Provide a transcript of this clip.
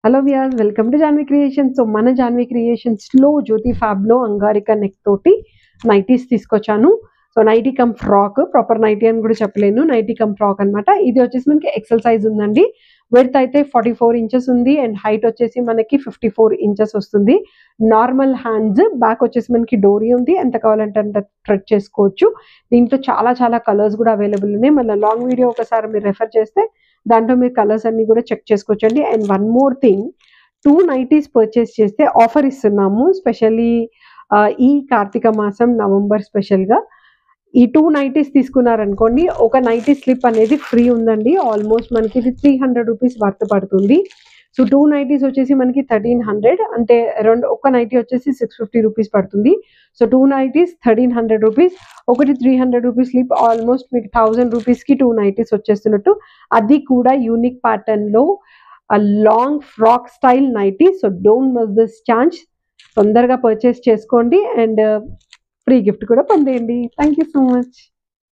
Hello viewers, welcome to Janvi creations. So మన జాన్వి క్రియేషన్స్లో జ్యోతి ఫ్యాబ్లో అంగారిక నెక్ తోటి నైటీస్ తీసుకొచ్చాను. So nighty cum frock, proper nighty అని కూడా చెప్పలేను, నైటీ కమ్ ఫ్రాక్ అనమాట. ఇది వచ్చేసి మనకి ఎక్సెల్ సైజ్ ఉందండి. విడ్త్ అయితే 44 ఇంచెస్ ఉంది అండ్ హైట్ వచ్చేసి మనకి 54 ఇంచెస్ వస్తుంది. నార్మల్ హ్యాండ్స్, బ్యాక్ వచ్చేసి మనకి డోరీ ఉంది, ఎంత కావాలంటే అంత థ్రెడ్ చేసుకోవచ్చు. దీంట్లో చాలా చాలా కలర్స్ కూడా అవైలబుల్ ఉన్నాయి. మళ్ళీ లాంగ్ వీడియో ఒకసారి మీరు రెఫర్ చేస్తే దాంట్లో మీరు కలర్స్ అన్ని కూడా చెక్ చేసుకోవచ్చండి. And one more thing, 2 nighties purchase చేస్తే ఆఫర్ ఇస్తున్నాము. స్పెషల్లీ ఈ కార్తీక మాసం నవంబర్ స్పెషల్గా ఈ 2 నైటీస్ తీసుకున్నారనుకోండి, ఒక నైటీ స్లిప్ అనేది ఫ్రీ ఉందండి. ఆల్మోస్ట్ మనకి ఇది 300 రూపీస్ వర్త్ పడుతుంది. సో 2 నైటీస్ వచ్చేసి మనకి 1300, అంటే ఒక నైటీ వచ్చేసి 650 రూపీస్ పడుతుంది. సో 2 నైటీస్ 1300 రూపీస్, ఒకటి 300 రూపీస్ స్లిప్, ఆల్మోస్ట్ మీకు 1000 రూపీస్కి 2 నైటీస్ వచ్చేస్తున్నట్టు. అది కూడా యూనిక్ ప్యాటర్న్లో long frock style nighty. So don't miss this chance. తొందరగా పర్చేస్ చేసుకోండి అండ్ ఫ్రీ గిఫ్ట్ కూడా పొందేయండి. Thank you so much.